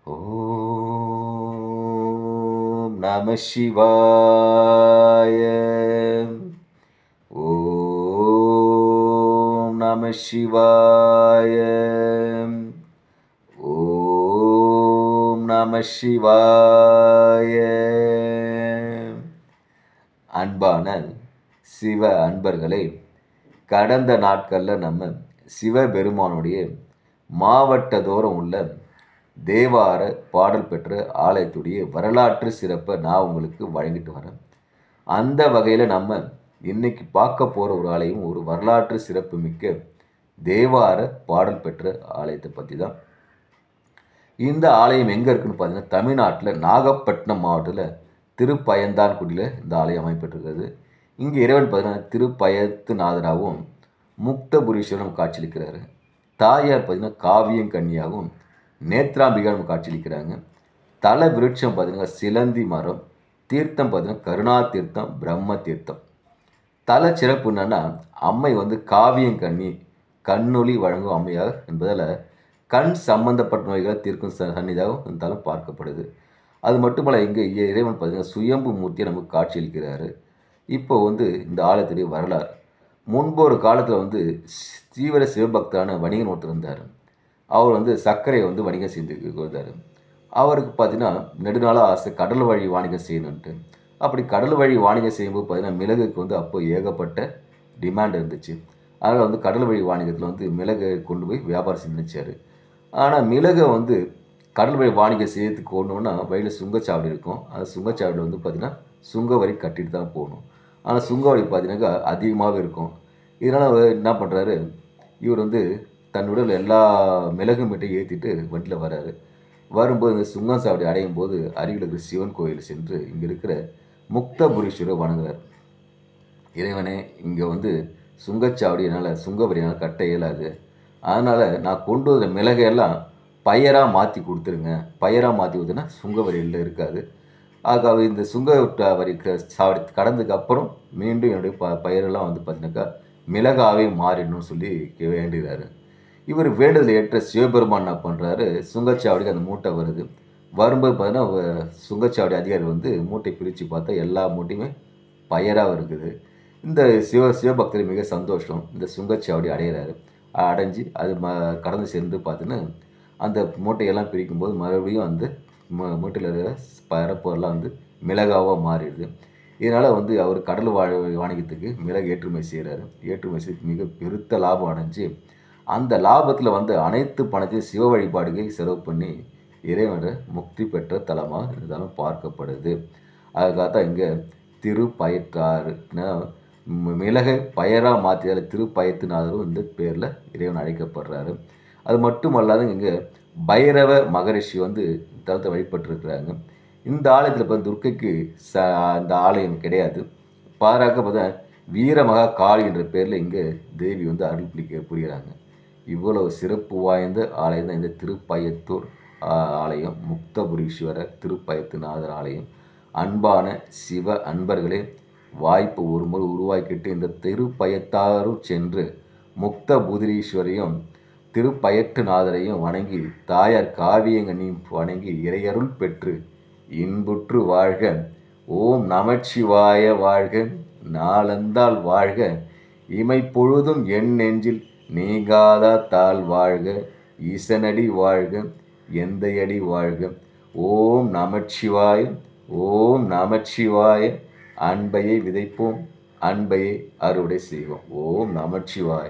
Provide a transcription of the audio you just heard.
ஓம் நம சிவாய. ஓம் நம சிவாய. ஓம் நம சிவாய. அன்பான சிவ அன்பர்களே, கடந்த நாட்களில் நம்ம சிவபெருமானுடைய மாவட்டதோறும் உள்ள தேவார பாடல் பெற்ற ஆலயத்துடைய வரலாற்று சிறப்பை நான் உங்களுக்கு வழங்கிட்டு வரேன். அந்த வகையில் நம்ம இன்னைக்கு பார்க்க போகிற ஒரு ஆலயம் ஒரு வரலாற்று சிறப்பு மிக்க தேவார பாடல் பெற்ற ஆலயத்தை பற்றி தான். இந்த ஆலயம் எங்கே இருக்குன்னு பார்த்தீங்கன்னா, தமிழ்நாட்டில் நாகப்பட்டினம் மாவட்டத்தில் திருப்பயந்தான்குடியில் இந்த ஆலயம் அமைப்பெற்றிருக்கிறது. இங்கே இறைவன் பார்த்தீங்கன்னா திருப்பயத்துநாதராகவும் முக்தபுரீஸ்வரனும் காட்சியளிக்கிறாரு. தாயார் பார்த்தீங்கன்னா காவியங்கன்னியாகவும் நேத்ராம்பிகாவும் காட்சியளிக்கிறாங்க. தல விருட்சம் பார்த்தீங்கன்னா சிலந்தி மரம், தீர்த்தம் பார்த்தீங்கன்னா கருணா தீர்த்தம், பிரம்ம தீர்த்தம். தல சிறப்பு என்னன்னா, அம்மை காவியங்கன்னி, கண்ணொளி வழங்கும் அம்மையாக என்பதால் கண் சம்பந்தப்பட்ட நோய்களை தீர்க்கும் சன்னிதாகவும் இந்த தலம் பார்க்கப்படுது. அது மட்டுமல்ல, இங்கே இறைவன் பார்த்தீங்கன்னா சுயம்பு மூர்த்தியை நமக்கு காட்சியளிக்கிறாரு. இப்போ இந்த ஆலயத்துடைய வரலாறு. முன்பு ஒரு காலத்தில் தீவிர சிவபக்தான வணிகன் ஒருத்தர் இருந்தார். அவர் சர்க்கரையை வணிகம் செய்து வந்தார். அவருக்கு பார்த்தீங்கன்னா நெடுநாளாக ஆசை கடல் வழி வாணிகம் செய்யணுன்ட்டு. அப்படி கடல் வழி வாணிகம் செய்யும்போது பார்த்தீங்கன்னா மிளகுக்கு அப்போ ஏகப்பட்ட டிமாண்ட் இருந்துச்சு. அதனால் கடல் வழி வாணிகத்தில் மிளகை கொண்டு போய் வியாபாரம் செஞ்சு நினச்சார். ஆனால் மிளகை கடல் வழி வாணிகம் செய்யறதுக்கு போகணுன்னா வழியில் சுங்கச்சாவடி இருக்கும். அந்த சுங்கச்சாவடியில் பார்த்தீங்கன்னா சுங்க வரி கட்டிட்டு தான் போகணும். ஆனால் சுங்க வரி பார்த்தீங்கன்னாக்கா அதிகமாகவே இருக்கும். இதனால் என்ன பண்ணுறாரு, இவர் தன்னுடைய எல்லா மிளகு மீட்டையும் ஏற்றிட்டு வண்டியில் வர்றாரு. வரும்போது இந்த சுங்கச்சாவடி அடையும் போது அருகில் இருக்கிற சிவன் கோயில் சென்று இங்கே இருக்கிற முக்தபுரீஸ்வரர் வணங்குறார். இறைவனே, இங்கே சுங்கச்சாவடி என்னால் சுங்க வரியால் கட்ட இயலாது. அதனால் நான் கொண்டு வந்த மிளகையெல்லாம் பயராக மாற்றி கொடுத்துருங்க. பயராக மாற்றி கொடுத்தேன்னா சுங்க வரியில் இருக்காது. ஆக இந்த சுங்க வரி சாவடி கடந்ததுக்கு அப்புறம் மீண்டும் என்னுடைய பயிரெல்லாம் பார்த்தீங்கன்னாக்கா மிளகாவே மாறிடணும்னு சொல்லி வேண்டுகிறாரு. இவர் வேண்டுதல் ஏற்ற சிவபெருமான் என்ன பண்ணுறாரு, சுங்கச்சாவடிக்கு அந்த மூட்டை வருது. வரும்போது பார்த்தீங்கன்னா சுங்கச்சாவடி அதிகாரி மூட்டை பிரித்து பார்த்தா எல்லா மூட்டையுமே பயராக இருக்குது. இந்த சிவபக்தர் மிக சந்தோஷம். இந்த சுங்கச்சாவடி அடைகிறாரு. அடைஞ்சு அது கடந்து சென்று பார்த்தீங்கன்னா அந்த மூட்டையெல்லாம் பிரிக்கும்போது மறுபடியும் மூட்டையில் இருக்கிற பரப்பெல்லாம் மிளகாவாக மாறிடுது. இதனால் அவர் கடல் வாணிகத்துக்கு மிளகு ஏற்றுமதி செய்கிறாரு. ஏற்றுமதி செய்து மிக பெருத்த லாபம் அடைஞ்சு அந்த லாபத்தில் அனைத்து பணத்தையும் சிவ வழிபாடுகை செலவு பண்ணி இறைவனை முக்தி பெற்ற தலமாக இந்த தலம் பார்க்கப்படுது. அதுக்காக தான் இங்கே திருப்பயத்தாறுனா மிளகை பயராக மாற்றியால் திருப்பயத்துநாதரும் இந்த பேரில் இறைவன் அழைக்கப்படுறாரு. அது மட்டுமல்லாது இங்கே பைரவ மகரிஷி தலத்தை வழிபட்டுருக்கிறாங்க. இந்த ஆலயத்தில் இப்போ துர்க்கைக்கு இந்த ஆலயம் கிடையாது. பாராக்க பார்த்தா வீரமகா காளி என்ற பேரில் இங்கே தேவி அருள் புரிகிறாங்க. இவ்வளவு சிறப்பு வாய்ந்த ஆலயம் தான் இந்த திருப்பயத்தூர் ஆலயம், முக்தபுரீஸ்வரர் திருப்பயத்துநாதர் ஆலயம். அன்பான சிவ அன்பர்களே, வாய்ப்பு ஒரு முறை உருவாக்கிட்டு இந்த திருப்பயத்தாரும் சென்று முக்தபுரீஸ்வரையும் திருப்பயத்துநாதரையும் வணங்கி தாயார் காவியங்கனையும் வணங்கி இறையருள் பெற்று இன்புற்று வாழ்க. ஓம் நமச்சிவாய வாழ்க. நாளந்தால் வாழ்க. இமைப்பொழுதும் என் நெஞ்சில் நீங்காத தாழ் வாழ்க. ஈசனடி வாழ்க. எந்தையடி வாழ்க. ஓம் நமச்சிவாய. ஓம் நமச்சிவாய. அன்பையை விதைப்போம், அன்பையை அறுவடை செய்வோம். ஓம் நமச்சிவாய.